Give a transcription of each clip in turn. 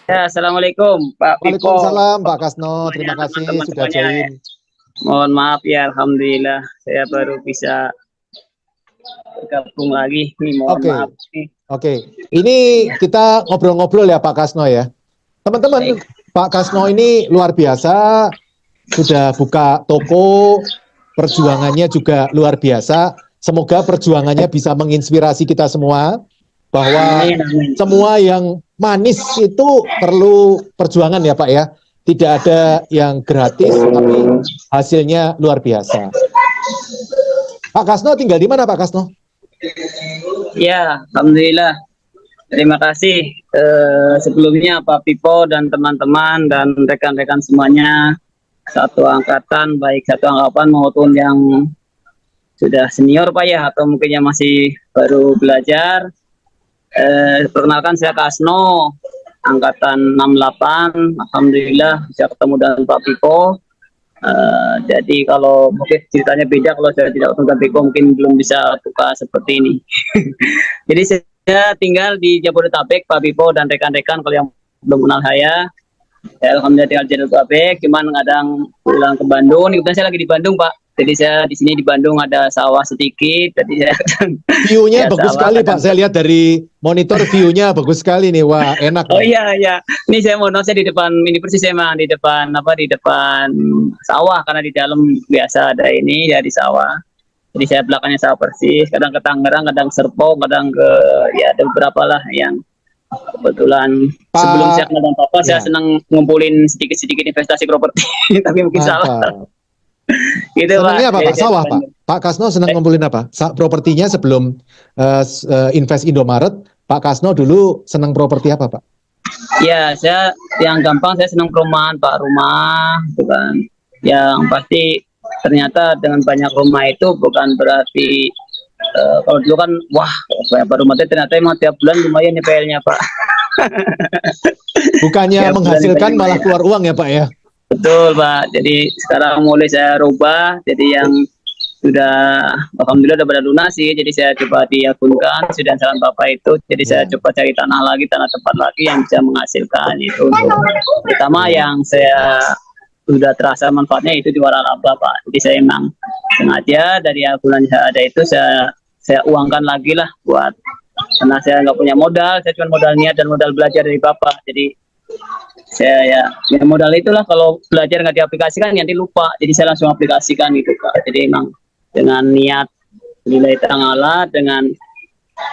Ya, Assalamualaikum Pak Pipo. Waalaikumsalam Pak Kasno, Semuanya terima kasih teman-teman sudah semuanya ya. join. Mohon maaf ya, Alhamdulillah saya baru bisa bergabung lagi. Nih, mohon maaf Oke, nih. oke. Ini kita ngobrol-ngobrol ya Pak Kasno ya. Baik. Teman-teman, Pak Kasno ini luar biasa, sudah buka toko, perjuangannya juga luar biasa. Semoga perjuangannya bisa menginspirasi kita semua bahwa Amin, amin. semua yang manis itu perlu perjuangan ya Pak ya. Tidak ada yang gratis, tapi hasilnya luar biasa. Pak Kasno tinggal di mana Pak Kasno? Ya, Alhamdulillah. Terima kasih sebelumnya Pak Pipo dan teman-teman dan rekan-rekan semuanya, satu angkatan, baik satu angkatan maupun yang sudah senior Pak ya, atau mungkin yang masih baru belajar. Perkenalkan saya Kasno, angkatan 68. Alhamdulillah bisa ketemu dengan Pak Piko. Jadi kalau mungkin ceritanya beda, kalau saya tidak ketemu Pak Piko mungkin belum bisa buka seperti ini. Jadi saya tinggal di Jabodetabek, Pak Pipo dan rekan-rekan kalau yang belum kenal saya alhamdulillah tinggal di Jabodetabek, cuman kadang pulang ke Bandung. Kebetulan saya lagi di Bandung, Pak. Jadi saya di sini di Bandung ada sawah sedikit, jadi saya View-nya ya bagus sawah sekali kadang. Pak. Saya lihat dari monitor view-nya bagus sekali nih. Wah, enak Oh nih. iya iya, ini saya mau saya di depan ini persis emang di depan apa di depan sawah karena di dalam biasa ada ini ya di sawah. Jadi saya belakangnya sawah persis. Kadang ke Tangerang, kadang Serpong, kadang ke ya ada beberapa lah yang kebetulan sebelum saya Pak, kenal dengan Papa saya ya, senang ngumpulin sedikit-sedikit investasi properti tapi mungkin salah mantap. gitu Pak. Senangnya apa Jadi Pak? saya di Sawah Pak? Bandung. Pak Kasno senang Eh, ngumpulin apa? Propertinya sebelum invest Indomaret, Pak Kasno dulu senang properti apa Pak? Ya, saya yang gampang saya senang perumahan, Pak, rumah, gitu kan. Yang pasti ternyata dengan banyak rumah itu bukan berarti kalau dulu kan wah banyak rumah itu ternyata emang tiap bulan lumayan nih PL-nya, Pak. Bukannya Tiap bulan menghasilkan malah lumayan. keluar uang ya Pak ya? Betul, Pak. Jadi sekarang mulai saya rubah jadi yang sudah alhamdulillah udah pada lunasi, jadi saya coba diakunkan sudah saran bapak itu, jadi saya Ya, coba cari tanah lagi, tanah tempat lagi yang bisa menghasilkan itu untuk pertama ya. yang saya sudah terasa manfaatnya itu di waralaba Pak. Jadi saya emang sengaja dari akuntan yang ada itu saya uangkan lagi lah buat karena saya nggak punya modal, saya cuma modal niat dan modal belajar dari bapak. Jadi saya ya modal itulah kalau belajar nggak diaplikasikan nanti lupa, jadi saya langsung aplikasikan gitu Kak. Jadi emang dengan niat nilai ta'ala dengan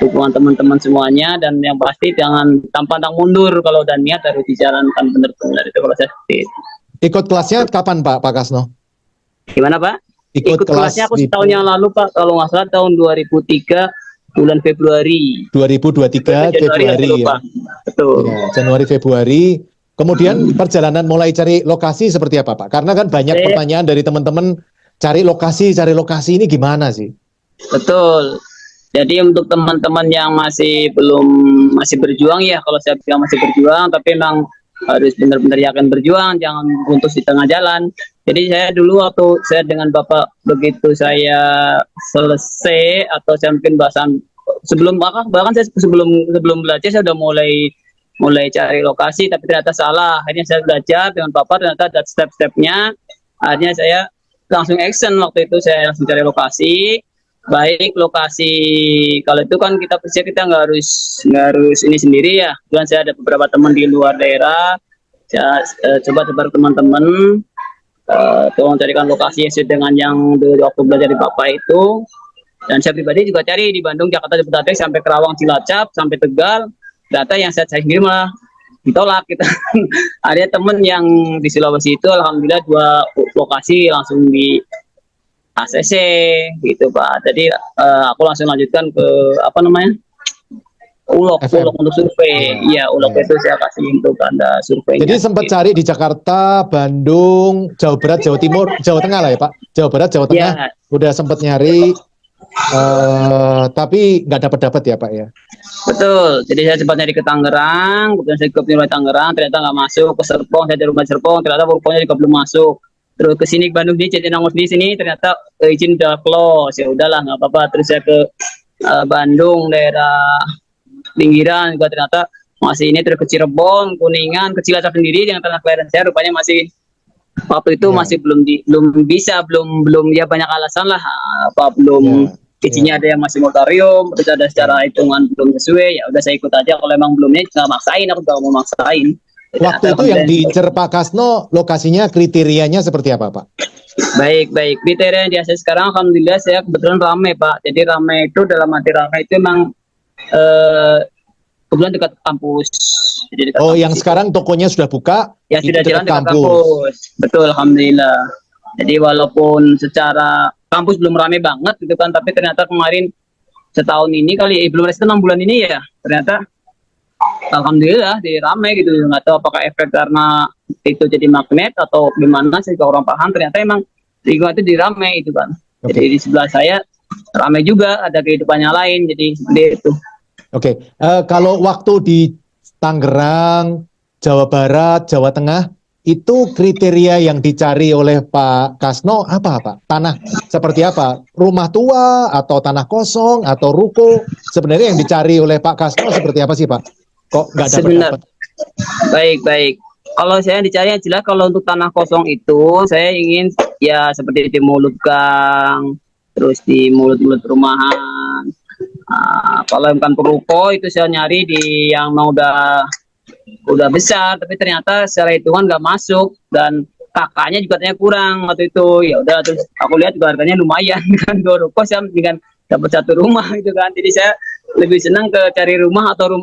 dukungan teman-teman semuanya dan yang pasti jangan pantang mundur kalau udah niat harus dijalankan benar-benar itu kalau saya seperti itu. Ikut kelasnya kapan Pak Kasno? Gimana Pak? Ikut Ikut kelasnya kelas aku setahun itu yang lalu Pak, kalau nggak salah tahun 2003 bulan Februari. 2023 Januari saya Februari ya. lupa. Betul. Ya, Januari Februari. Kemudian perjalanan mulai cari lokasi seperti apa Pak? Karena kan banyak Saya, pertanyaan dari teman-teman cari lokasi ini gimana sih? betul. Jadi untuk teman-teman yang masih berjuang ya, kalau saya bilang masih berjuang, tapi memang harus benar-benar yakin berjuang, jangan buntu di tengah jalan. Jadi saya dulu waktu saya dengan Bapak begitu saya selesai atau saya mungkin bahasan sebelum bahkan saya sebelum sebelum belajar saya udah mulai cari lokasi, tapi ternyata salah. Akhirnya saya belajar dengan Bapak, ternyata ada step-stepnya. Akhirnya saya langsung action waktu itu saya langsung cari lokasi, baik lokasi kalau itu kan kita nggak harus ini sendiri ya. Kemudian saya ada beberapa teman di luar daerah, saya coba tebar teman-teman, tolong carikan lokasi yang sesuai dengan yang dulu waktu belajar di Bapak itu. Dan saya pribadi juga cari di Bandung, Jakarta, Jabodetabek sampai Kerawang, Cilacap, sampai Tegal. Data yang saya sendiri malah ditolak kita. Ada temen yang di Sulawesi itu alhamdulillah 2 lokasi langsung di ACC gitu Pak. Jadi aku langsung lanjutkan ke apa namanya? Ulok FM. untuk survei. Ya, Iya, Ulok ya. itu saya kasih untuk Anda Jadi surveinya. sempat Gitu. cari di Jakarta, Bandung, Jawa Barat, Jawa Timur, Jawa Tengah lah ya Pak. Jawa Barat, Jawa Tengah Ya, udah sempat nyari, tapi nggak dapat ya Pak ya. betul. Jadi saya sempat nyari ke Tangerang, kemudian saya ke Pinoi Tangerang, ternyata nggak masuk. Ke Serpong, saya di rumah Serpong, ternyata rupanya juga belum masuk. Terus ke sini Bandung di Jatinangor di sini ternyata izin udah close. Ya udahlah nggak apa-apa. Terus saya ke Bandung daerah pinggiran juga ternyata masih ini terus ke Cirebon, Kuningan, ke Cilacap sendiri yang tanah kelahiran saya rupanya masih waktu itu Ya. masih belum bisa, belum ya banyak alasan lah, apa belum Ya. izinnya ada yang masih moratorium, terus ada secara hitungan belum sesuai, ya udah saya ikut aja, kalau emang belumnya nggak maksain, aku nggak mau maksain. Jadi, Waktu itu yang diincer Pak Kasno, lokasinya kriterianya seperti apa Pak? baik kriteria yang saya sekarang alhamdulillah saya kebetulan ramai Pak. Jadi ramai itu dalam arti ramai itu memang kebetulan dekat kampus. Jadi dekat Oh, kampus yang itu. sekarang tokonya sudah buka, Ya itu sudah jalan dekat dekat kampus. Betul, alhamdulillah. Jadi walaupun secara kampus belum ramai banget gitu kan, tapi ternyata kemarin setahun ini kali, belum ada 6 bulan ini ya, ternyata alhamdulillah ramai gitu. Nggak tahu apakah efek karena itu jadi magnet atau gimana, saya juga orang paham. Ternyata emang lingkungan itu diramai itu kan. Oke. Jadi di sebelah saya ramai juga, ada kehidupannya lain. Jadi seperti itu. Oke, kalau waktu di Tangerang, Jawa Barat, Jawa Tengah, itu kriteria yang dicari oleh Pak Kasno apa Pak? Tanah seperti apa? Rumah tua atau tanah kosong atau ruko? Sebenarnya yang dicari oleh Pak Kasno seperti apa sih Pak? Kok nggak dapat? Baik. Kalau saya dicari yang jelas, kalau untuk tanah kosong itu saya ingin ya seperti di mulut gang, terus di mulut-mulut rumahan. Kalau bukan peruko itu saya nyari di yang mau udah besar, tapi ternyata secara hitungan nggak masuk, dan kakaknya juga ternyata kurang waktu itu. Ya udah, terus aku lihat juga harganya lumayan kan, 2 ruko saya mendingan dapat 1 rumah gitu kan. Jadi saya lebih senang ke cari rumah atau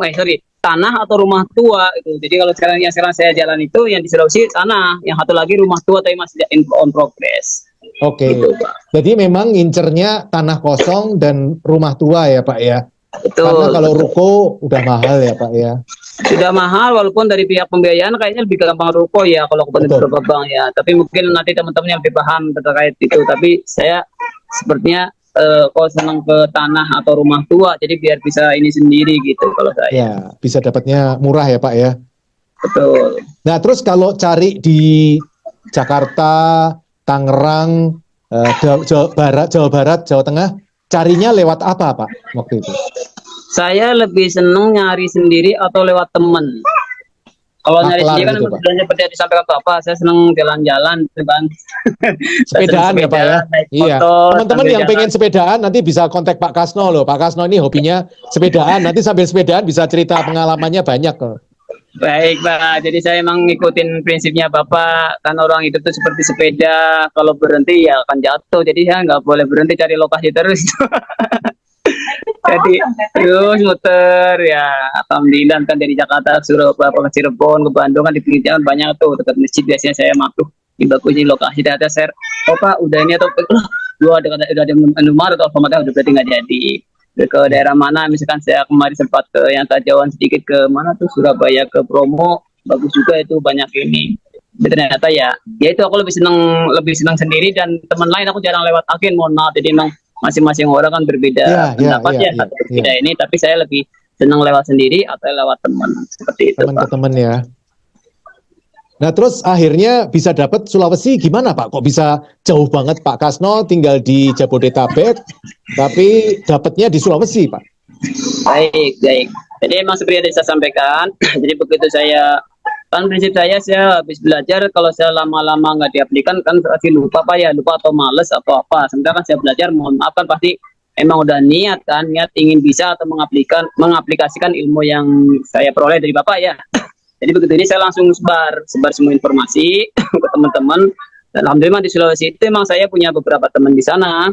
tanah atau rumah tua itu. Jadi kalau sekarang saya jalan itu yang di Sulawesi tanah, yang satu lagi rumah tua tapi masih on progress. Oke, Gitu, Pak. jadi memang ngincernya tanah kosong dan rumah tua ya Pak ya? Betul. Karena kalau ruko udah mahal ya Pak ya? Sudah mahal, walaupun dari pihak pembiayaan kayaknya lebih gampang ruko ya kalau kepada beberapa bank ya. Tapi mungkin nanti teman-teman yang lebih paham terkait itu. Tapi saya sepertinya kalau senang ke tanah atau rumah tua, jadi biar bisa ini sendiri gitu kalau saya. Ya, bisa dapatnya murah ya Pak ya? Betul. Nah terus kalau cari di Jakarta, Tangerang, Jawa Barat, Jawa Tengah, carinya lewat apa Pak waktu itu? Saya lebih seneng nyari sendiri atau lewat temen. Kalau nyari sendiri kan gitu, sebenarnya seperti yang disampaikan Bapak, saya seneng jalan-jalan gitu kan. Sepedaan ya Pak ya? Iya. Teman-teman yang pengen sepedaan nanti bisa kontak Pak Kasno loh. Pak Kasno ini hobinya sepedaan. Nanti sambil sepedaan bisa cerita pengalamannya banyak kok. Baik Pak, jadi saya emang ngikutin prinsipnya Bapak, kan orang itu tuh seperti sepeda, kalau berhenti ya akan jatuh, jadi saya nggak boleh berhenti cari lokasi terus. Jadi terus muter ya, alhamdulillah kan dari Jakarta ke Surabaya, ke Cirebon, ke Bandung kan di pinggir jalan banyak tuh dekat masjid, biasanya saya masuk di bagus di lokasi data share. Oh Pak, udah ini atau udah ada nomor atau Alfamart udah berarti nggak jadi. Ke daerah mana, misalkan saya kemarin sempat ke yang Tajauan sedikit, ke mana tuh Surabaya, ke Bromo, bagus juga itu, banyak ini. Tapi ternyata ya itu aku lebih senang sendiri, dan teman lain aku jarang lewat agen, mohon maaf. Jadi memang masing-masing orang kan berbeda pendapat berbeda ini, tapi saya lebih senang lewat sendiri atau lewat teman seperti itu. Teman ke teman ya. Nah terus akhirnya bisa dapat Sulawesi gimana Pak? Kok bisa jauh banget Pak Kasno tinggal di Jabodetabek, tapi dapatnya di Sulawesi Pak? Baik. Jadi emang seperti yang saya sampaikan, jadi begitu saya, kan prinsip saya habis belajar, kalau saya lama-lama nggak diaplikan kan pasti lupa Pak ya, lupa atau males atau apa. Sementara kan saya belajar, mohon maaf kan pasti emang udah niat ingin bisa atau mengaplikasikan ilmu yang saya peroleh dari Bapak ya. Jadi begitu ini saya langsung sebar semua informasi ke teman-teman. Dan alhamdulillah di Sulawesi itu emang saya punya beberapa teman di sana,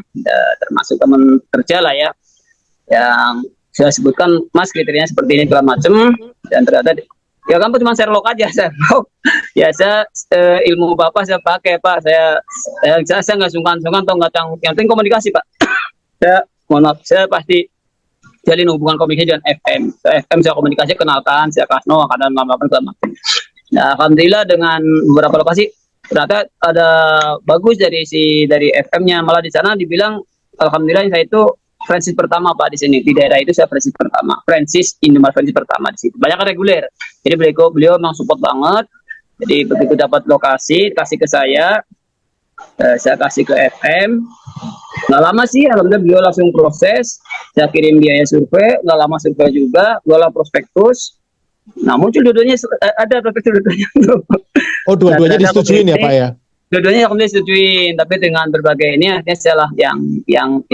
termasuk teman kerja lah ya, yang saya sebutkan Mas kriterianya seperti ini segala macam, dan ternyata ya kamu cuma Sherlock aja, Sherlock. Ya saya ilmu Bapak saya pakai Pak, saya nggak sungkan-sungkan atau nggak yang penting komunikasi Pak. Mohon maaf, saya pasti jalin hubungan komunikasi dengan FM. FM saya komunikasi, kenalkan, saya Kasno, akan melakukan segala macam. Nah, alhamdulillah dengan beberapa lokasi ternyata ada bagus dari FM-nya, malah di sana dibilang alhamdulillah saya itu franchise pertama Pak di sini, di daerah itu saya franchise pertama, Indomaret franchise pertama di situ. Banyak reguler. Jadi beliau memang support banget. Jadi begitu dapat lokasi kasih ke saya kasih ke FM. Nggak lama sih, alhamdulillah beliau langsung proses. Saya kirim biaya survei, nggak lama survei juga, beliau prospektus. Nah, muncul dua-duanya ada tapi dua-duanya tuh. Oh, dua-duanya Data-data disetujuin ya komite, Pak ya? dua-duanya kemudian setujuin, tapi dengan berbagai ini akhirnya setelah yang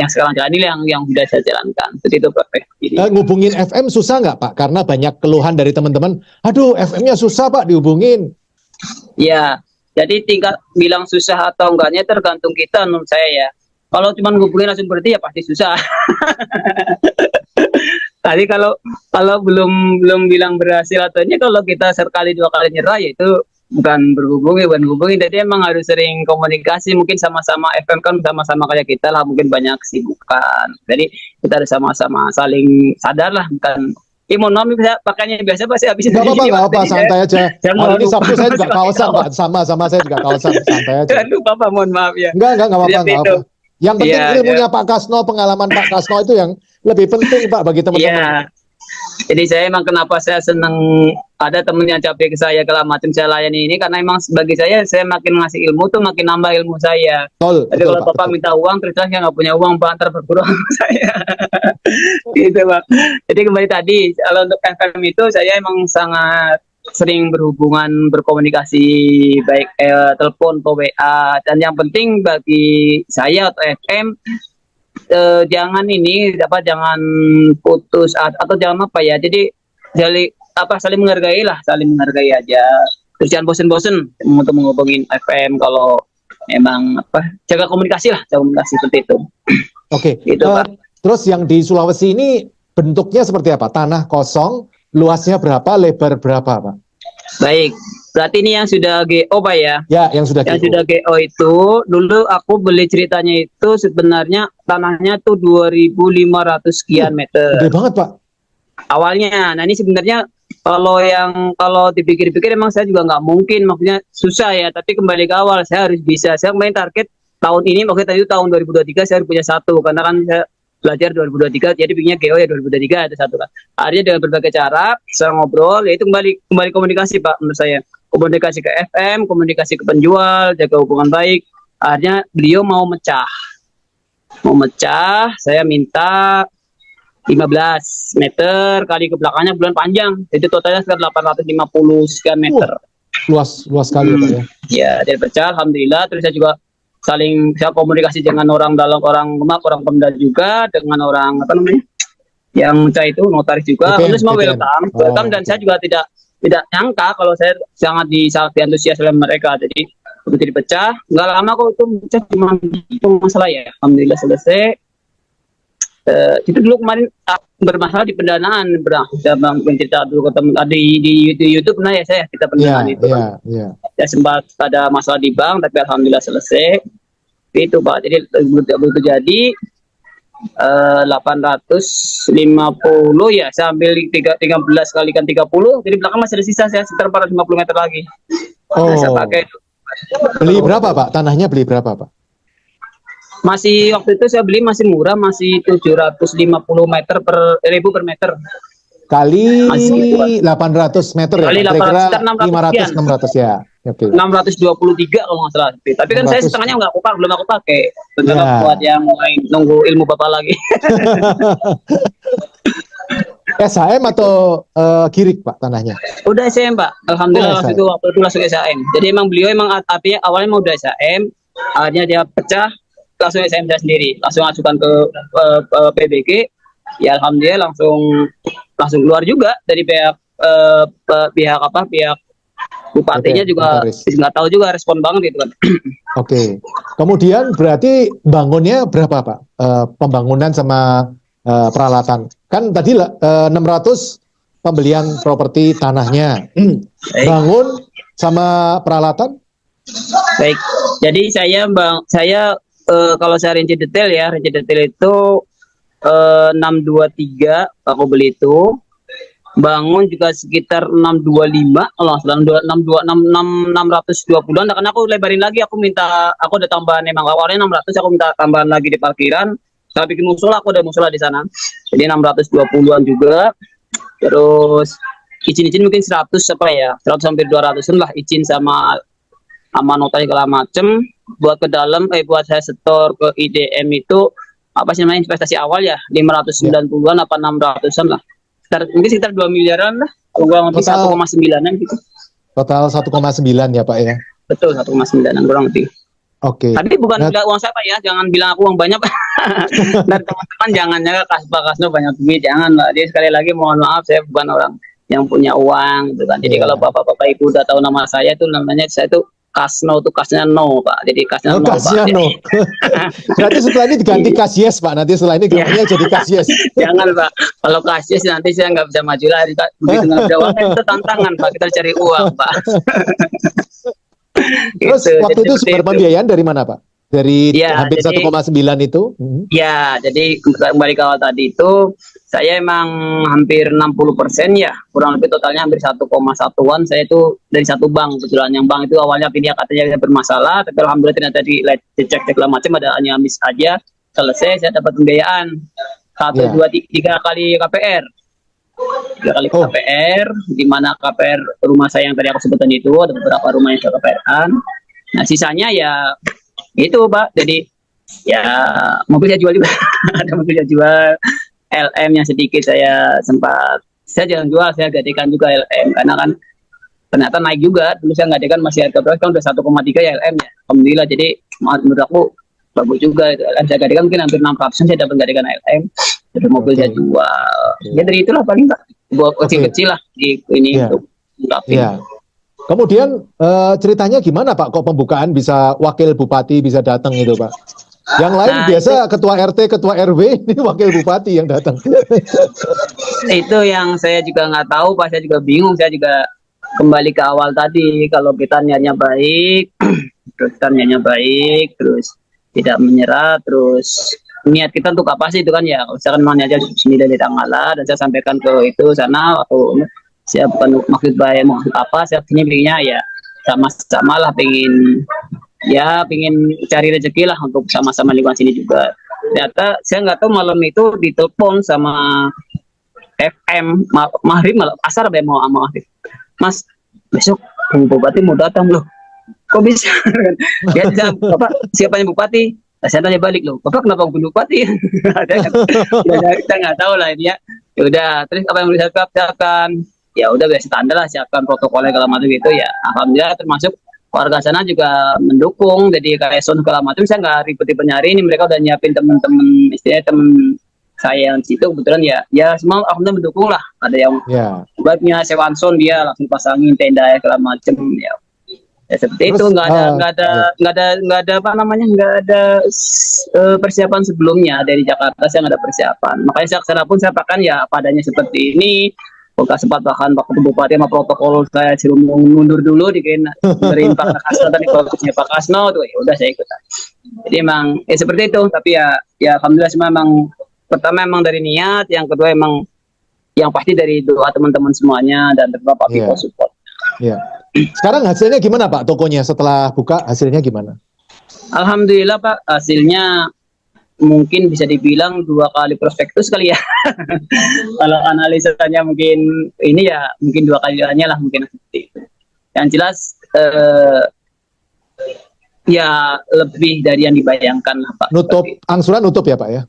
sekarang jalan ini yang sudah saya jalankan. Seperti itu Pak. Jadi, Ngubungin FM susah nggak Pak? Karena banyak keluhan dari teman-teman, aduh FM-nya susah Pak dihubungin. ya, jadi tingkat bilang susah atau enggaknya tergantung kita menurut saya ya. Kalau cuma hubungin langsung berarti ya pasti susah. Tadi kalau belum bilang berhasil atau ini kalau kita sekali dua kali nyerah ya itu bukan hubungi. Jadi emang harus sering komunikasi. Mungkin sama-sama FM kan sama-sama kayak kita lah. Mungkin banyak kesibukan. Jadi kita harus sama-sama saling sadar lah. Bukan mohon maaf bisa pakainya biasa Pak, saya habis Nggak apa-apa, nggak apa, santai aja. Jangan Hari ini lupa. Sabtu saya juga kaosan Pak, sama saya juga kaosan, santai aja. Jangan lupa Pak, mohon maaf ya. Nggak apa-apa, Seperti nggak itu. apa. Yang penting Iya, ilmunya Pak Kasno, pengalaman Pak Kasno itu yang lebih penting Pak bagi teman-teman. iya. Jadi saya emang kenapa saya senang ada temen yang capek ke saya segala macam saya layani ini karena emang bagi saya makin ngasih ilmu tuh makin nambah ilmu saya. Betul, Jadi betul kalau Pak. Bapak Betul. minta uang terus saya nggak punya uang Pak antar berkurang saya. Gitu Pak. Jadi kembali tadi kalau untuk FM itu saya emang sangat sering berhubungan berkomunikasi baik telepon atau WA dan yang penting bagi saya atau FM jangan jangan putus atau jangan apa ya jadi saling menghargai lah saling menghargai aja terus jangan bosen-bosen untuk menghubungin FM kalau memang jaga komunikasi seperti itu. Oke, Gitu, Pak. terus yang di Sulawesi ini bentuknya seperti apa? Tanah kosong, luasnya berapa, lebar berapa Pak? Baik, berarti ini yang sudah GO Pak ya. Ya, yang sudah Yang GO. sudah GO itu dulu aku beli ceritanya itu sebenarnya tanahnya tuh 2.500 sekian meter. Gede banget Pak. Awalnya. Nah ini sebenarnya kalau dipikir-pikir emang saya juga nggak mungkin, maksudnya susah ya. Tapi kembali ke awal saya harus bisa. Saya main target tahun ini, maksudnya tadi tahun 2023 saya harus punya satu, karena kan saya belajar 2023, jadi bikinnya GO ya 2023 ada satu kan. Akhirnya dengan berbagai cara, saya ngobrol, yaitu kembali komunikasi Pak menurut saya. Komunikasi ke FM, komunikasi ke penjual, jaga hubungan baik. Akhirnya beliau mau mecah, saya minta 15 meter kali ke belakangnya bulan panjang, jadi totalnya sekitar 850 sekian meter. Luas sekali ya Pak ya. Ya, dari pecah, alhamdulillah. Terus saya juga saya komunikasi dengan orang dalam, orang Pemda juga, dengan orang yang saya itu notaris juga. Untuk semua welcome dan saya juga tidak nyangka kalau saya sangat antusias oleh mereka. Jadi begitu dipecah, nggak lama kok itu pecah, cuma itu masalah ya. Alhamdulillah selesai. Itu dulu kemarin bermasalah di pendanaan, saya mencerita dulu ke teman di YouTube ya saya kita pendanaan itu. Ya sempat ada masalah di bank, tapi alhamdulillah selesai. Itu Pak, jadi begitu jadi 850 ya, saya ambil 13 kalikan 30, jadi belakang masih ada sisa saya sekitar 450 meter lagi. Nah, saya pakai itu. Beli berapa Pak? Tanahnya beli berapa Pak? Masih waktu itu saya beli masih murah, masih 750 meter per 1000 per meter. Kali 800 meter kali ya? Kira-kira 500 600 ya? Oke. 623 kalau nggak salah. Tapi kan 600. Saya setengahnya belum aku pakai. Bentar buat yang lain, nunggu ilmu Bapak lagi. SHM atau Girik Pak tanahnya? Udah SHM Pak. Alhamdulillah waktu itu langsung SHM. Jadi emang beliau artinya awalnya mau udah SHM, akhirnya dia pecah, langsung SHM saya sendiri, langsung ajukan ke PBG. Ya alhamdulillah langsung keluar juga dari pihak bupatinya juga nggak tahu juga, respon banget gitu kan. Oke. Kemudian berarti bangunnya berapa Pak? Pembangunan sama peralatan. Kan tadi 600 pembelian properti tanahnya. Bangun sama peralatan? Baik. Jadi saya kalau saya rinci detail itu 623 aku beli itu. Bangun juga sekitar 625, kalau nggak salah 620-an. Karena aku lebarin lagi, aku udah tambahan, emang awalnya 600, aku minta tambahan lagi di parkiran. Saya bikin musola, aku ada musola di sana. Jadi 620-an juga. Terus izin mungkin 100 hampir 200-an lah izin sama notaris segala macem. Buat ke dalam, buat saya setor ke IDM itu investasi awal ya 590-an apa 600-an lah. Mungkin sekitar 2 miliaran lah kurang lebih Total- 1,9-an gitu. Total 1,9 ya Pak ya. Betul, 1,9-an kurang lebih. Oke. Tapi bukan Nah, nggak uang saya Pak ya, jangan bilang aku uang banyak. Dan teman-teman jangan nyangka Pak Kasno banyak duit, jangan Pak. Jadi sekali lagi mohon maaf, saya bukan orang yang punya uang gitu kan. Jadi Iya. kalau bapak-bapak ibu udah tahu nama saya itu namanya saya itu Kasno, itu kasnya no Pak. Jadi kasnya no Pak. kasnya Jadi, no. Berarti setelah ini diganti kas yes Pak. Nanti setelah ini Iya. namanya jadi kas yes. jangan Pak. Kalau kasih nanti saya nggak bisa maju lagi Pak. Begitu nggak ada uang itu tantangan Pak. Kita cari uang Pak. Terus Gitu. waktu Jadi itu seperti sumber pembiayaan dari mana Pak? Dari Ya, hampir jadi- 1,9 itu? Mhm. Ya, jadi kembali ke awal tadi itu saya emang hampir 60% ya, kurang lebih totalnya hampir 1,1-an saya itu dari satu bank kebetulan. Yang bank itu awalnya dia katanya bermasalah, tapi alhamdulillah ternyata dicek segala macam ada hanya miss aja, selesai saya dapat pembiayaan 1, Ya. 2, 3 kali KPR. 3 kali Oh. KPR, di mana KPR rumah saya yang tadi aku sebutkan itu ada beberapa rumah yang saya KPR-an. Nah, sisanya ya itu Pak, jadi ya mobil saya jual juga. Ada mobil saya jual, LM yang sedikit saya jangan jual, saya gantikan juga LM karena kan ternyata naik juga. Dulu saya gantikan masih harga berapa, kan udah 1,3 ya LM ya, alhamdulillah. Jadi menurut aku bagus juga itu LM, saya gantikan mungkin hampir 600 saya dapat gantikan LM, jadi mobil Oke. saya jual. Ya dari itulah paling Pak, buat kecil-kecil lah di ini Iya. untuk ngungkapin. Ya. Kemudian ceritanya gimana Pak? Kok pembukaan bisa wakil bupati bisa datang itu Pak? Yang lain Nah, biasa ketua RT, ketua RW, ini wakil bupati yang datang. Itu yang saya juga nggak tahu Pak, saya juga bingung. Saya juga kembali ke awal tadi, kalau kita niatnya baik terus tidak menyerah, terus niat kita untuk apa sih itu kan ya, misalkan mana aja bismillah dan saya sampaikan ke itu sana, atau saya bukan maksud baik maksud apa, saya pinginnya ya sama-sama lah, pengen cari rezeki lah untuk sama-sama lingkungan sini juga. Ternyata saya nggak tahu malam itu ditelepon sama FM maghrib malam asar mau sama Afif, Mas besok bupati mau datang loh. Kok bisa? Ya, Bapak siapanya bupati? Nah, saya tanya balik loh, Bapak kenapa bukan bupati? Kita nggak tahu lah ini ya. Ya udah, terus apa yang bisa siapkan? Ya udah biasa standar lah, siapkan protokolnya segala macam gitu ya. Alhamdulillah termasuk warga sana juga mendukung. Jadi kayak segala macam saya nggak ribet-ribet nyari, ini mereka udah nyiapin temen-temen, istilahnya temen saya yang situ kebetulan ya semua alhamdulillah mendukung lah. Ada yang Ya. buatnya sewaan sound, dia langsung pasangin tenda ya segala macam ya. Ya seperti Terus, itu, nggak ada apa namanya, nggak ada persiapan sebelumnya. Dari Jakarta saya nggak ada persiapan, makanya saya kesana pun saya pakai ya padanya seperti ini. Bukan sempat bahkan waktu bupati sama protokol saya suruh mundur dulu diberiin Pak Kasno tadi, bagusnya Pak Kasno tuh ya udah saya ikut. Jadi emang seperti itu, tapi ya alhamdulillah semua emang pertama emang dari niat, yang kedua emang yang pasti dari doa teman-teman semuanya dan Bapak Iya. Piko support. Ya. Sekarang hasilnya gimana Pak? Tokonya setelah buka hasilnya gimana? Alhamdulillah Pak, hasilnya mungkin bisa dibilang 2 kali prospektus kali ya. Kalau analisanya mungkin ini ya mungkin 2 kalinya lah mungkin seperti itu. Yang jelas ya lebih dari yang dibayangkan lah Pak. Nutup Seperti itu. angsuran nutup ya Pak ya?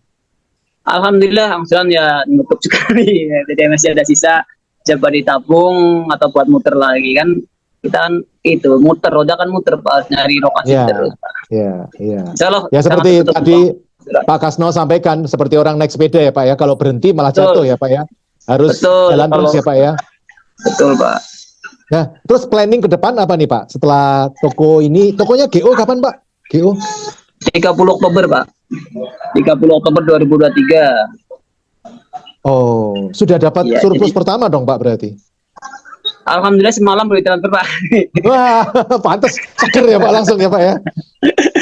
Alhamdulillah angsuran ya nutup sekali. Jadi masih ada sisa, coba ditabung atau buat muter lagi kan. Kita kan itu muter, roda kan muter Pak, nyari lokasi Ya. terus Pak. Ya. Insyaallah Ya seperti sangat tertutup, tadi Pak. Pak Kasno sampaikan, seperti orang naik sepeda ya Pak ya, kalau berhenti malah Betul. jatuh ya Pak ya. Harus Betul, jalan terus kalau- ya Pak ya. Betul Pak. Nah, terus planning ke depan apa nih Pak? Setelah toko ini, tokonya GO kapan Pak? GO? 30 Oktober Pak. 30 Oktober 2023. Oh, sudah dapat Iya, surplus jadi- pertama dong Pak berarti? Alhamdulillah semalam boleh transfer Pak. Wah, pantas seger ya Pak langsung ya Pak ya?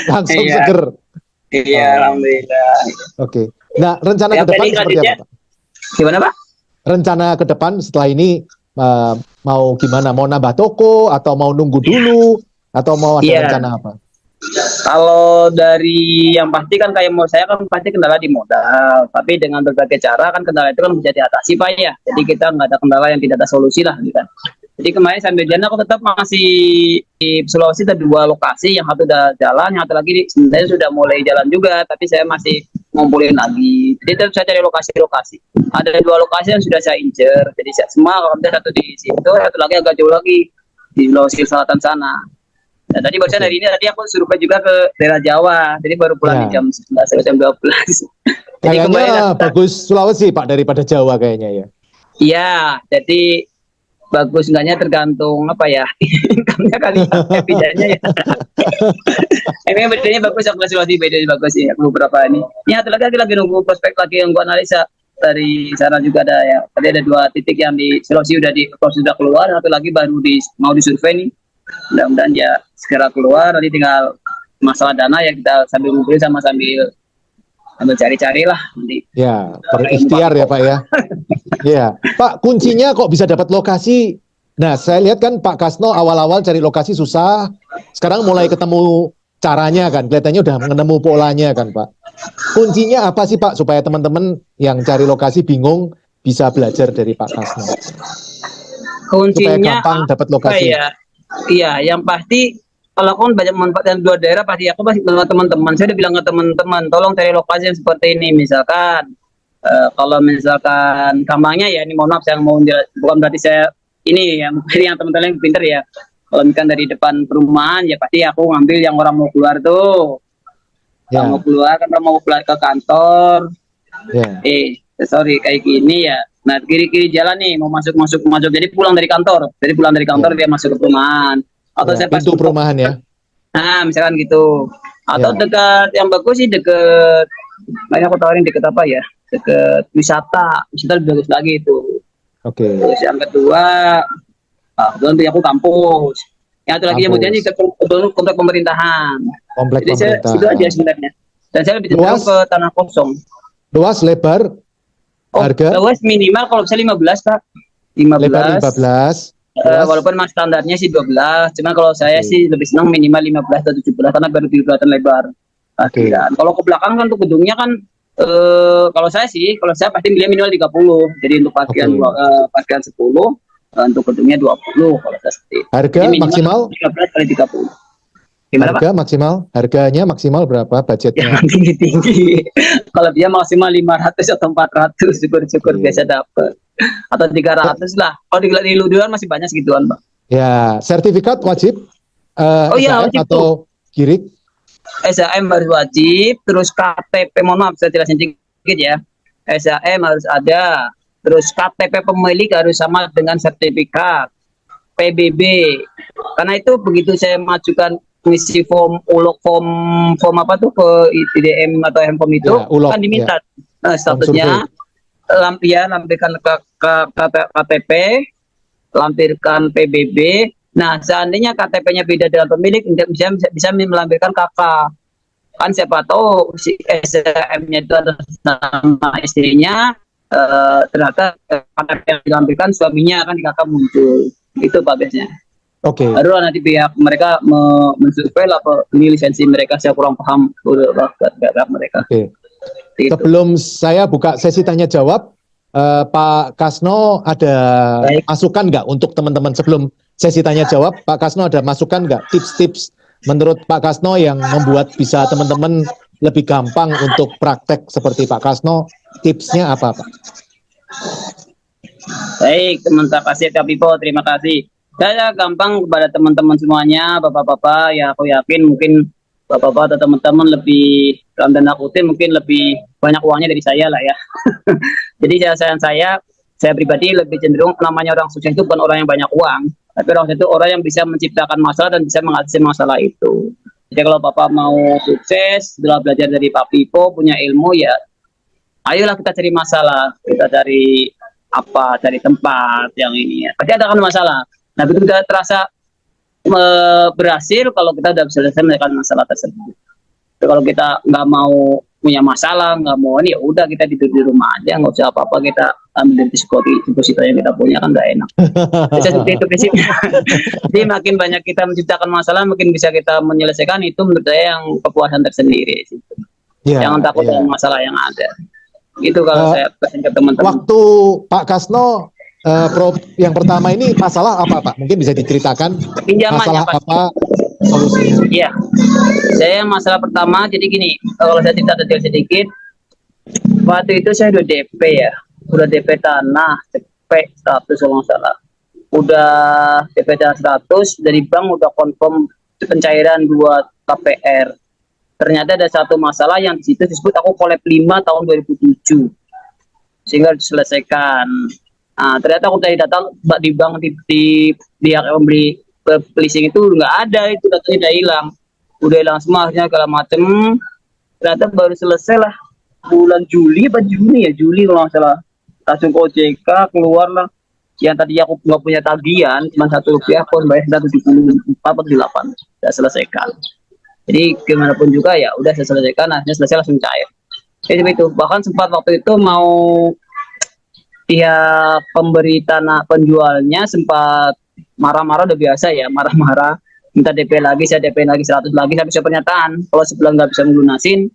Langsung Iya. seger. Iya, alhamdulillah. Oke. Nah, rencana Ya, ke depan planning seperti selanjutnya. apa Pak? Gimana Pak? Rencana ke depan setelah ini mau gimana? Mau nambah toko atau mau nunggu dulu atau mau ada Iya. rencana apa? Kalau dari yang pasti kan kayak mau saya kan pasti kendala di modal, tapi dengan berbagai cara kan kendala itu kan bisa diatasi Pak ya. Jadi kita nggak ada kendala yang tidak ada solusi lah gitu kan. Jadi kemarin sambil jalan aku tetap masih di Sulawesi, ada 2 lokasi, yang satu udah jalan, yang satu lagi sebenarnya sudah mulai jalan juga, tapi saya masih ngumpulin lagi. Jadi tetap saya cari lokasi-lokasi. Ada 2 lokasi yang sudah saya incer. Jadi semua kalau ada satu di situ, satu lagi agak jauh lagi di Sulawesi Selatan sana. Nah, tadi barusan hari ini tadi aku survei juga ke daerah Jawa. Jadi baru pulang di jam 11 sampai jam 12. Jadi kayaknya bagus Sulawesi Pak daripada Jawa kayaknya ya. Iya, jadi bagus enggaknya tergantung apa ya income-nya kali bedanya ya. Ini bedanya bagus sama Sulawesi, bedanya bagus sih beberapa ini. Ini satu lagi nunggu prospek lagi yang gua analisa dari sana juga ada ya. Tadi ada 2 titik yang di Sulawesi sudah keluar, satu lagi baru mau disurvei nih. Mudah-mudahan ya segera keluar, nanti tinggal masalah dana ya kita sambil ngumpulin sama sambil cari-cari lah nanti. Ya, berikhtiar ya Pak ya. Ya, Pak kuncinya kok bisa dapat lokasi. Nah, saya lihat kan Pak Kasno awal-awal cari lokasi susah. Sekarang mulai ketemu caranya kan, kelihatannya udah menemu polanya kan Pak. Kuncinya apa sih Pak supaya teman-teman yang cari lokasi bingung bisa belajar dari Pak Kasno? Kuncinya supaya gampang dapat lokasi. Iya, yang pasti kalau aku banyak manfaat dari 2 daerah, pasti aku pasti dengan teman-teman. Saya udah bilang ke teman-teman, tolong cari lokasi yang seperti ini. Misalkan kalau misalkan gampangnya ya, ini mohon maaf saya mau bukan berarti saya ini ya, yang teman-teman yang pinter ya. Kalau misalkan dari depan perumahan ya pasti aku ngambil yang orang mau keluar tuh. Orang mau keluar karena mau keluar ke kantor. Sorry kayak gini ya. Nah kiri jalan nih mau masuk. Jadi pulang dari kantor. Dia masuk ke perumahan. Atau saya pintu perumahan ya. Nah misalkan gitu. Atau dekat yang bagus sih dekat. Banyak aku tawarin dekat apa ya? Dekat wisata lebih bagus lagi itu. Terus yang kedua, nanti aku kampus. Yang satu lagi kemudian ke komplek pemerintahan. Jadi saya itu aja sebenarnya. Dan saya lebih cenderung ke tanah kosong. Luas, lebar, harga? Luas minimal kalau bisa 15 Pak. 15. Lebar 15. Walaupun mas standarnya sih 12. Cuma kalau saya sih lebih senang minimal 15 atau 17 karena baru kelihatan lebar. Kalau ke belakang kan untuk gedungnya kan kalau saya pasti minimal 30. Jadi untuk pakaian 10, untuk gedungnya 20 kalau saya seperti. Harga maksimal 15 kali 30. Gimana, harga Pak? Maksimal, harganya maksimal berapa budgetnya? Tinggi. Kalau dia maksimal 500 atau 400, syukur-syukur biasa dapat. Atau 300 lah. Kalau di luar masih banyak segituan, Pak. Ya, sertifikat wajib? Wajib atau kirik? SHM harus wajib, terus KTP, mohon maaf saya jelasin sedikit ya. SHM harus ada, terus KTP pemilik harus sama dengan sertifikat, PBB. Karena itu begitu saya majukan ngisi form apa tuh ke IDM atau Hempom itu kan diminta statusnya lampirkan ke KTP, lampirkan PBB. Nah seandainya KTP-nya beda dengan pemilik bisa melampirkan KK. Kan siapa tahu si SHM-nya itu ada nama istrinya, ternyata KTP yang dilampirkan suaminya kan di KK muncul. Itu Pak biasanya. Baru nanti pihak mereka mensurvei lah ini lisensi mereka, saya kurang paham mereka. Sebelum saya buka sesi tanya jawab, Pak Kasno ada masukan nggak untuk teman-teman sebelum sesi tanya jawab? Pak Kasno ada masukan nggak tips-tips menurut Pak Kasno yang membuat bisa teman-teman lebih gampang untuk praktek seperti Pak Kasno? Tipsnya apa Pak? Baik teman-teman kasih Kak Pipo, terima kasih. Saya gampang kepada teman-teman semuanya, bapak-bapak, ya aku yakin mungkin bapak-bapak atau teman-teman lebih dalam tanda kutip mungkin lebih banyak uangnya dari saya lah ya. Jadi saya pribadi lebih cenderung namanya orang sukses itu bukan orang yang banyak uang, tapi orang sukses itu orang yang bisa menciptakan masalah dan bisa mengatasi masalah itu. Jadi kalau bapak mau sukses, setelah belajar dari Pak Pipo, punya ilmu ya, ayolah kita cari masalah, kita cari apa, cari tempat yang ini ya. Pasti ada kan masalah. Nah, begitu kita terasa berhasil kalau kita udah bisa menyelesaikan masalah tersebut. Jadi, kalau kita nggak mau punya masalah, nggak mau ini, ya udah kita tidur di rumah aja, nggak usah apa-apa, kita ambil deposito yang kita punya kan nggak enak. Bisa seperti itu prinsipnya. Jadi makin banyak kita menciptakan masalah, mungkin bisa kita menyelesaikan, itu menurut saya yang kepuasan tersendiri. Jangan takut dengan masalah yang ada. Itu kalau saya pesan ke teman-teman. Waktu Pak Kasno yang pertama ini masalah apa Pak? Mungkin bisa diceritakan masalah apa solusinya? Iya, saya masalah pertama jadi gini, kalau saya cerita detail sedikit, Waktu itu saya udah DP ya, udah DP tanah, DP 100 kalau nggak salah. Udah DP tanah 100 dari bank udah confirm pencairan buat KPR. Ternyata ada satu masalah yang di situ disebut aku kolab 5 tahun 2007 sehingga diselesaikan. Nah, ternyata aku dari data di bank di yang memberi leasing itu nggak ada, itu datanya udah hilang semua akhirnya segala macem. Ternyata baru selesai lah bulan Juli apa Juni ya, Juli kalau nggak salah, langsung ke OJK keluar lah yang tadi aku nggak punya tagihan cuma Rp1 pun bayar 174 atau 8 sudah selesaikan. Jadi gimana pun juga ya udah saya selesaikan, akhirnya selesai langsung cair. Jadi itu bahkan sempat waktu itu mau pihak pemberi tanah penjualnya sempat marah-marah, udah biasa ya marah-marah, minta DP lagi, saya DP lagi 100 lagi, sampai saya pernyataan kalau sebelah nggak bisa melunasin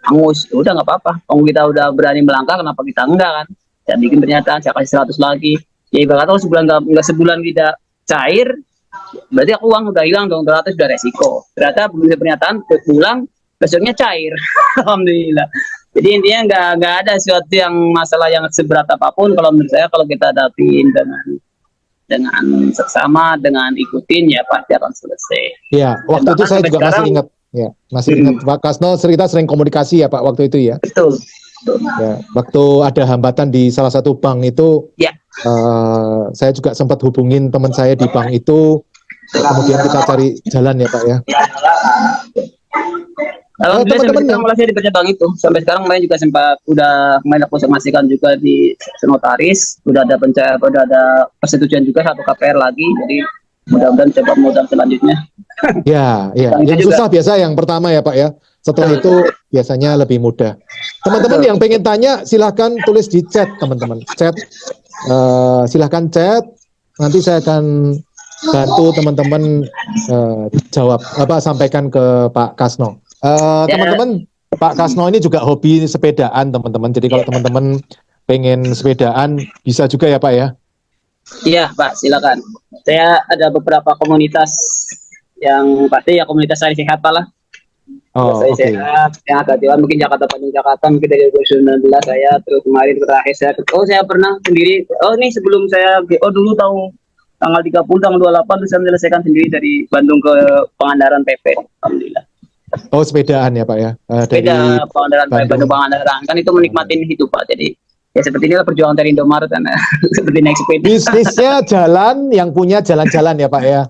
angus. Ya udah nggak apa-apa, kalau kita udah berani melangkah kenapa kita enggak kan. Saya bikin pernyataan, saya kasih 100 lagi, ya ibarat kalau sebulan nggak sebulan tidak cair berarti aku uang udah hilang dong, 200 udah resiko. Ternyata begitu pernyataan pulang besoknya cair. Alhamdulillah. Jadi intinya nggak ada sesuatu yang masalah yang seberat apapun kalau menurut saya, kalau kita hadapin dengan seksama, dengan ikutin ya pasti akan selesai. Ya, waktu itu saya juga masih ingat. Ya, masih ingat Pak Kasno cerita sering komunikasi ya Pak waktu itu ya. Betul. Ya, waktu ada hambatan di salah satu bank itu, ya. Saya juga sempat hubungin teman saya di bank itu, kemudian kita cari jalan ya Pak ya. Teman-teman yang malah saya di bank itu sampai sekarang main juga sempat udah main aku masihkan juga di notaris, udah ada persetujuan juga satu KPR lagi, jadi mudah-mudahan coba modal selanjutnya. Ya, yang susah biasa yang pertama ya Pak ya. Setelah itu biasanya lebih mudah. Teman-teman yang pengen tanya silahkan tulis di chat teman-teman. Silahkan chat. Nanti saya akan bantu teman-teman jawab sampaikan ke Pak Kasno. Teman-teman, Pak Kasno ini juga hobi sepedaan teman-teman. Jadi kalau teman-teman pengen sepedaan bisa juga ya Pak ya. Iya Pak, silakan. Saya ada beberapa komunitas yang pasti ya komunitas saya sehat Pak lah. Saya sehat, yang agak jauh mungkin Jakarta Bandung Jakarta mungkin dari 2019 saya, terus kemarin terakhir saya pernah sendiri. Ini sebelum saya dulu tahun tanggal 30 tanggal 28 terus saya menyelesaikan sendiri dari Bandung ke Pangandaran PP. Alhamdulillah. Sepedaan ya Pak ya. Sepeda Pangandaran PP, Bandung Pangandaran kan itu menikmatin hidup Pak. Jadi ya seperti inilah perjuangan dari Indomaret kan. Seperti naik sepeda. Bisnisnya jalan, yang punya jalan-jalan ya Pak ya.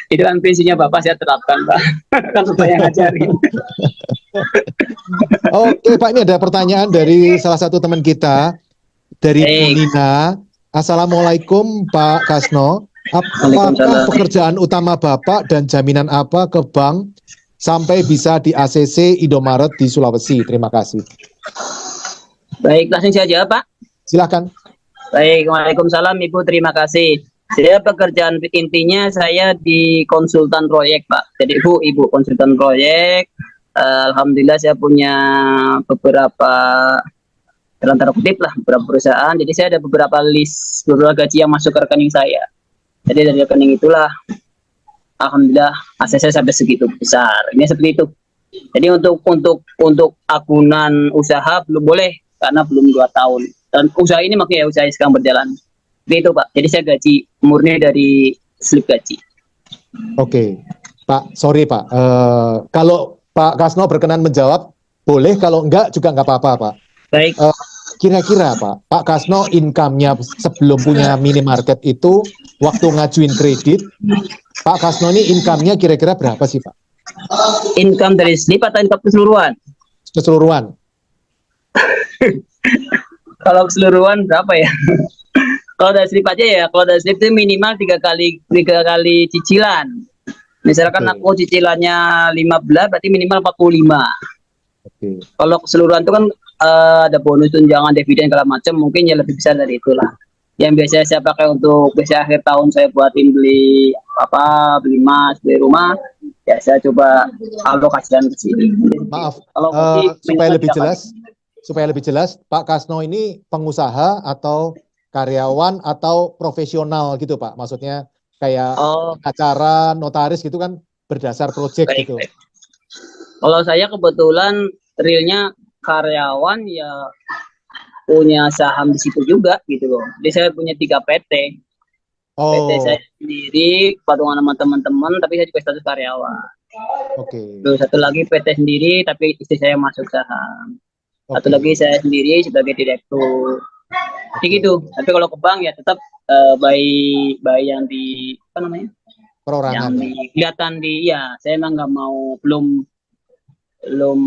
Itu kan prinsipnya Bapak saya terapkan Pak. Kan supaya ngajarin. Oke Pak, ini ada pertanyaan dari salah satu teman kita dari Nina. Assalamualaikum Pak Kasno. Apakah pekerjaan utama Bapak dan jaminan apa ke bank sampai bisa di ACC Indomaret di Sulawesi? Terima kasih. Baik, langsung saja Pak. Silakan. Baik, waalaikumsalam Ibu, terima kasih. Saya pekerjaan intinya saya di konsultan proyek Pak. Jadi Ibu konsultan proyek. Alhamdulillah saya punya beberapa dalam tanda kutip lah beberapa perusahaan. Jadi saya ada beberapa list beberapa gaji yang masuk ke rekening saya. Jadi dari rekening itulah alhamdulillah aset saya sampai segitu besar. Ini seperti itu. Jadi untuk agunan usaha belum boleh karena belum 2 tahun. Dan usaha ini makanya usaha sekarang berjalan. Itu Pak. Jadi saya gaji murni dari slip gaji. Oke, Pak. Sorry Pak. Kalau Pak Kasno berkenan menjawab, boleh. Kalau enggak juga enggak apa-apa Pak. Baik. Kira-kira Pak Kasno income-nya sebelum punya minimarket itu, waktu ngajuin kredit, Pak Kasno ini income-nya kira-kira berapa sih Pak? Income dari slip atau income keseluruhan? Keseluruhan. Kalau keseluruhan berapa ya? Kalau dari slip aja ya, kalau dari slip itu minimal 3 kali cicilan. Misalkan aku cicilannya 15, berarti minimal 45. Kalau keseluruhan itu kan ada bonus tunjangan dividen segala macam, mungkin ya lebih besar dari itulah. Yang biasanya saya pakai untuk biasanya akhir tahun saya buatin beli emas, beli rumah, ya saya coba alokasikan ke sini. Maaf, supaya lebih jelas, Pak Kasno ini pengusaha atau karyawan atau profesional gitu Pak? Maksudnya kayak acara notaris gitu kan berdasar proyek gitu. Kalau saya kebetulan realnya karyawan ya punya saham di situ juga gitu loh. Jadi saya punya 3 PT. PT saya Oh, sendiri, patungan sama teman-teman, tapi saya juga status karyawan. oke. Terus satu lagi PT sendiri, tapi istri saya masuk saham. Satu lagi Oke. saya sendiri sebagai direktur. Jadi Oke. gitu. Tapi kalau ke bank ya tetap by yang di apa namanya? Yang Perorangan di ya. kelihatan di ya. Saya emang nggak mau belum belum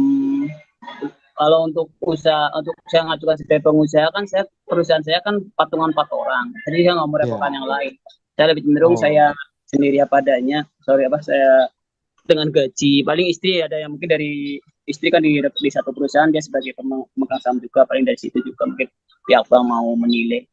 kalau untuk usaha untuk saya ngajukan sebagai pengusaha kan saya perusahaan saya kan patungan 4 orang. Jadi saya nggak mau Ya. repotkan yang lain. Saya lebih cenderung Oh, saya sendiri apa adanya. Sorry apa saya dengan gaji paling istri ada yang mungkin dari istri kan di satu perusahaan dia sebagai pemegang saham juga paling dari situ juga mungkin pihak bank mau menilai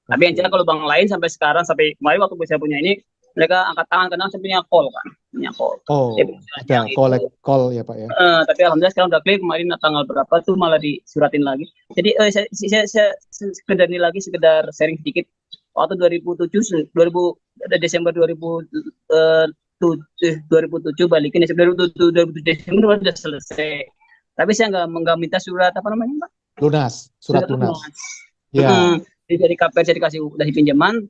tapi yang jelas oke. kalau bank lain sampai sekarang sampai kemarin waktu saya punya ini mereka angkat tangan karena saya punya call kan punya call dia Oh, perusahaan ada yang itu collect call ya Pak ya. tapi alhamdulillah sekarang udah clear kemarin tanggal berapa tuh malah disuratin lagi jadi saya sekedar ini lagi sekedar sharing sedikit waktu 2007 ada Desember 2007 balikin Desember 2007 Desember udah selesai tapi saya nggak minta surat apa namanya Pak Lunas, surat surat lunas. lunas. Ya. Jadi dari KPR saya dikasih pinjaman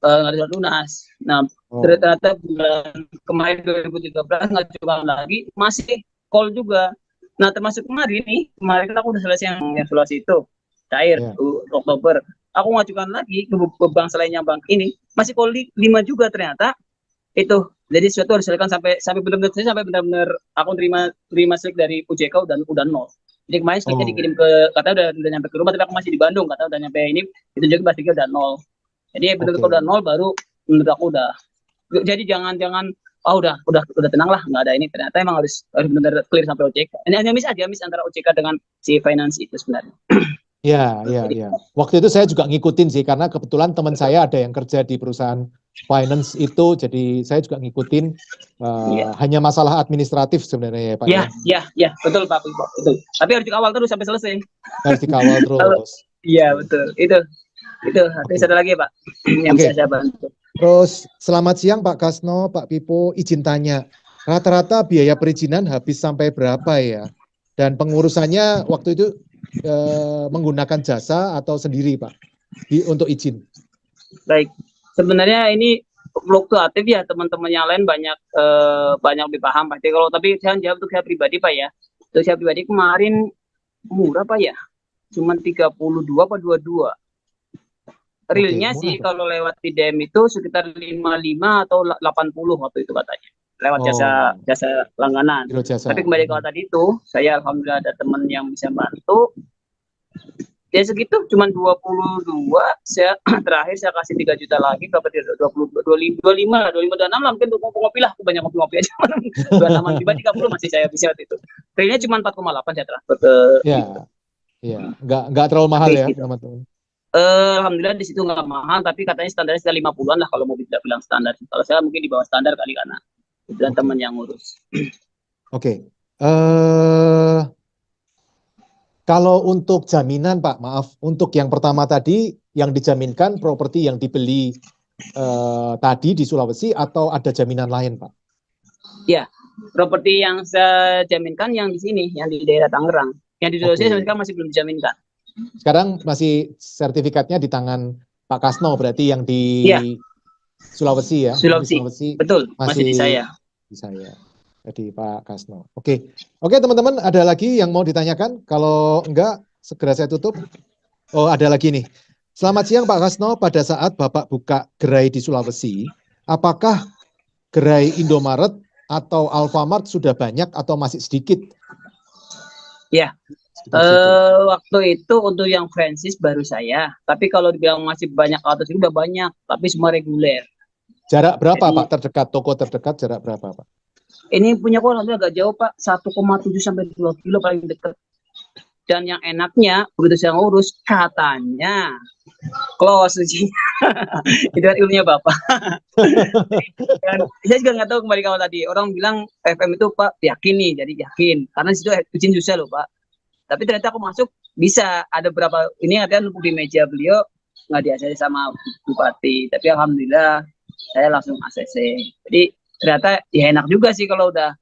nggak ada surat lunas. Nah Oh, ternyata bulan kemarin 2013 ngajukan lagi masih call juga. Nah termasuk kemarin kan aku udah selesai yang Sulawesi itu cair ya. Oktober. Aku ngajukan lagi ke bank selainnya bank ini masih call 5 juga ternyata itu. Jadi sesuatu harus dilakukan sampai benar-benar aku terima slip dari OJK udah nol. Jadi kemarin slipnya Oh, dikirim ke kata udah nyampe ke rumah tapi aku masih di Bandung kata udah nyampe ini itu juga pastinya udah nol. Jadi benar kalau udah oke. nol baru menurut aku udah jadi jangan oh udah tenang lah nggak ada ini ternyata emang harus benar clear sampai OJK. Ini hanya miss antara OJK dengan si finance itu sebenarnya. Ya, ya, Jadi ya. Waktu itu saya juga ngikutin sih, karena kebetulan teman saya ada yang kerja di perusahaan finance itu, jadi saya juga ngikutin. iya. Hanya masalah administratif sebenarnya ya Pak ya, Ya, betul Pak, betul. Tapi harus dikawal terus sampai selesai. harus dikawal Kalau terus. iya Oke, betul. Itu nanti oke, satu lagi Pak yang bisa oke. saya bantu. Terus selamat siang Pak Kasno, Pak Pipo, izin tanya, rata-rata biaya perizinan habis sampai berapa ya? Dan pengurusannya waktu itu menggunakan jasa atau sendiri Pak, untuk izin? Baik. Sebenarnya ini fluktuatif ya teman-teman yang lain banyak lebih paham pasti kalau tapi saya jawab untuk saya pribadi Pak ya. Untuk saya pribadi kemarin murah Pak ya. Cuman 32 apa 22. Oke, Realnya murah sih Pak. kalau lewat TDM itu sekitar 55 atau 80 waktu itu katanya. Lewat jasa Oh, jasa langganan. biro Tapi jasa. kembali kalau tadi itu, saya alhamdulillah ada teman yang bisa bantu. Ya segitu cuma 22 saya terakhir saya kasih 3 juta lagi berapa dia 20 25 lah 25 26 lah mungkin untuk ngopi lah aku banyak ngopi aja 26 tiba 30 masih saya bisa waktu itu realnya cuma 4,8 saya transfer ke itu Ya, ya, nggak terlalu mahal habis ya gitu teman-teman. alhamdulillah di situ nggak mahal tapi katanya standarnya sekitar 50-an lah kalau mau bilang standar kalau saya mungkin di bawah standar kali karena itu dan teman Oke, yang ngurus oke. Eh, Kalau untuk jaminan Pak, maaf, untuk yang pertama tadi yang dijaminkan properti yang dibeli tadi di Sulawesi atau ada jaminan lain Pak? ya properti yang saya jaminkan yang di sini yang di daerah Tangerang yang di Sulawesi sampai Oke. sekarang masih belum dijaminkan Sekarang masih sertifikatnya di tangan Pak Kasno, berarti yang di iya Sulawesi ya, yang di Sulawesi Sulawesi betul masih di masih saya. di saya, jadi Pak Kasno. Oke, oke teman-teman, ada lagi yang mau ditanyakan? Kalau enggak, segera saya tutup. Oh, ada lagi nih. Selamat siang Pak Kasno, pada saat Bapak buka gerai di Sulawesi, apakah gerai Indomaret atau Alfamart sudah banyak atau masih sedikit Ya, sekitar situ? waktu itu untuk yang franchise baru saya. Tapi kalau dibilang masih banyak atau sih udah banyak, tapi semua reguler. Jarak berapa Pak Jadi terdekat, toko terdekat jarak berapa Pak? ini punya kok nanti agak jauh Pak, 1,7 sampai 2 kilo paling dekat. Dan yang enaknya begitu saya ngurus katanya close sih. Itu kan ilmunya Bapak. Dan saya juga nggak tahu kembali kalau tadi orang bilang FM itu Pak yakin nih, jadi yakin karena situ izin susah loh Pak. Tapi ternyata aku masuk bisa ada berapa ini ada numpuk di meja beliau nggak di ACC sama bupati tapi alhamdulillah saya langsung ACC jadi ternyata ya enak juga sih kalau udah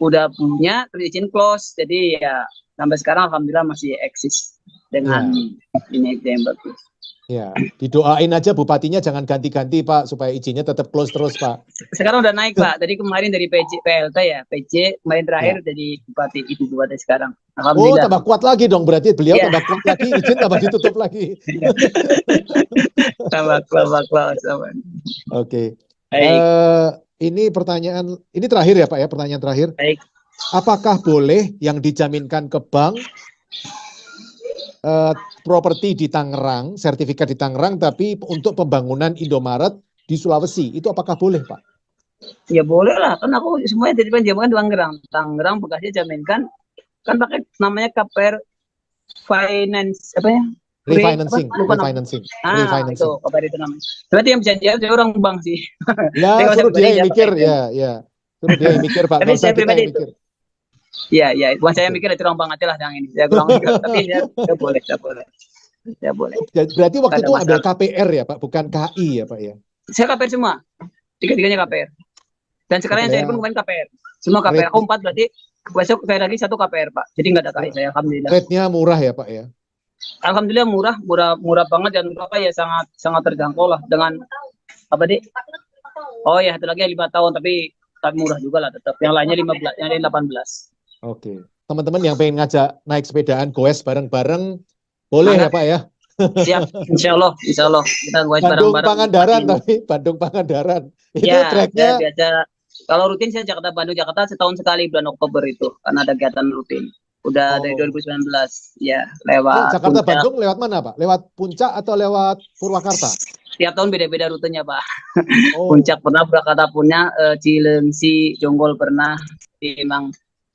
udah punya terus izin close. Jadi ya sampai sekarang alhamdulillah masih eksis dengan ini yang bagus. Ya, didoain aja bupatinya jangan ganti-ganti Pak supaya izinnya tetap close terus Pak. Sekarang udah naik Pak. Tadi kemarin dari PJ PLT ya, PJ kemarin terakhir jadi bupati, ibu bupati sekarang. Oh, Alhamdulillah. tambah kuat lagi dong berarti beliau Ya. tambah kuat lagi, izin tambah ditutup lagi. Tambah close. Oke. Baik. Ini pertanyaan, ini terakhir ya Pak ya, pertanyaan terakhir. Baik. Apakah boleh yang dijaminkan ke bank properti di Tangerang, sertifikat di Tangerang, tapi untuk pembangunan Indomaret di Sulawesi, itu apakah boleh Pak? Ya boleh lah, kan aku semuanya titipan jaminkan di Tangerang, Bekasi jaminkan, kan pakai namanya KPR Finance, apa ya? Refinancing, Lupa nama. refinancing, Itu KPR itu namanya. Berarti yang bisa jawab saya orang bank sih. Ya, Saya suruh dia yang jawab mikir, itu. ya. Suruh dia yang mikir Pak, Tapi nggak usah saya kita pribadi yang mikir. Iya, bukan saya mikir itu orang bank aja lah yang ini. Saya kurang mikir, tapi saya boleh. Berarti waktu Nggak ada itu ambil masalah. KPR ya Pak, bukan KI ya Pak ya? Saya KPR semua. Tiga-tiganya KPR. Dan sekarang yang saya pun kemarin KPR. Semua KPR. Rate- 4 berarti besok saya lagi 1 KPR, Pak. Jadi nggak ada KI saya, alhamdulillah. Rate-nya murah ya Pak ya? Alhamdulillah murah banget, dan berapa ya sangat terjangkau lah dengan apa Dik? Oh ya, satu lagi 5 tahun, tapi murah juga lah tetap. Yang lainnya 15, yang lain 18. Oke. Teman-teman yang pengen ngajak naik sepedaan goes bareng-bareng, boleh ya Pak ya? Siap, insya Allah kita goes Bandung bareng-bareng. Pangandaran tapi Bandung Pangandaran. Itu Ya, tracknya biasa. Kalau rutin saya Jakarta setahun sekali bulan Oktober itu, karena ada kegiatan rutin. Udah dari 2019 ya lewat Jakarta Puncak. Bandung lewat mana Pak? Lewat Puncak atau lewat Purwakarta? Tiap tahun beda-beda rutenya Pak. Oh, Puncak pernah, Purwakarta punya, Cilengsi, Jonggol pernah.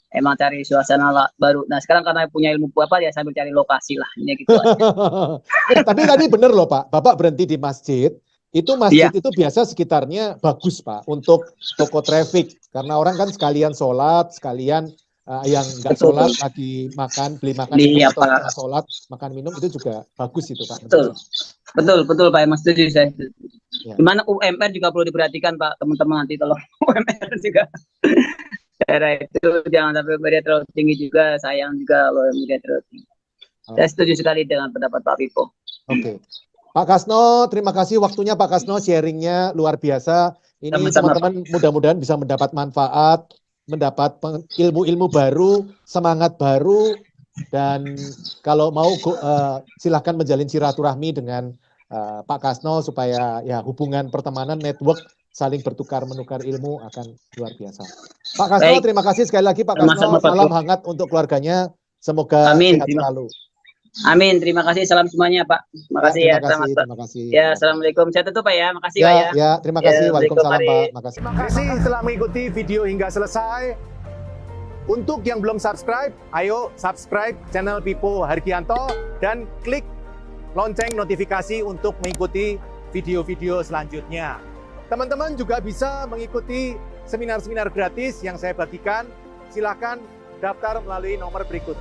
Emang cari suasana baru. Nah sekarang karena punya ilmu apa ya sambil cari lokasi lah ini gitu. Tapi tadi bener loh Pak, Bapak berhenti di masjid. Itu masjid Iya. itu biasa sekitarnya bagus Pak untuk toko traffic karena orang kan sekalian sholat, sekalian yang nggak Betul. sholat lagi beli makan Iya, minum atau Pak. setelah sholat makan minum itu juga bagus itu Pak. Betul Pak, Mas setuju saya. Ya. Gimana UMR juga perlu diperhatikan Pak, teman-teman nanti kalau UMR juga. Daerah itu jangan sampai media terlalu tinggi juga, sayang juga kalau media terlalu tinggi. Saya setuju sekali dengan pendapat Pak Pipo. Oke. Pak Kasno, terima kasih waktunya Pak Kasno, sharingnya luar biasa. Ini Sama-sama, teman-teman mudah-mudahan bisa mendapat manfaat, mendapat ilmu-ilmu baru, semangat baru, dan kalau mau silahkan menjalin silaturahmi dengan Pak Kasno supaya ya hubungan pertemanan, network, saling bertukar-menukar ilmu akan luar biasa. Pak Kasno, Baik. terima kasih sekali lagi Pak Sama-sama, Kasno, Pak. salam hangat untuk keluarganya, semoga Amin. sehat selalu. Amin, terima kasih, salam semuanya Pak. Makasih ya, selamat Pak. Terima kasih. Ya, assalamualaikum. Saya tutup Pak ya, makasih Pak ya. Ya, terima kasih. Ya, Waalaikumsalam Assalamualaikum, Pak. Makasih. Terima kasih telah mengikuti video hingga selesai. Untuk yang belum subscribe, ayo subscribe channel Pipo Hargianto dan klik lonceng notifikasi untuk mengikuti video-video selanjutnya. Teman-teman juga bisa mengikuti seminar-seminar gratis yang saya bagikan. Silakan daftar melalui nomor berikut.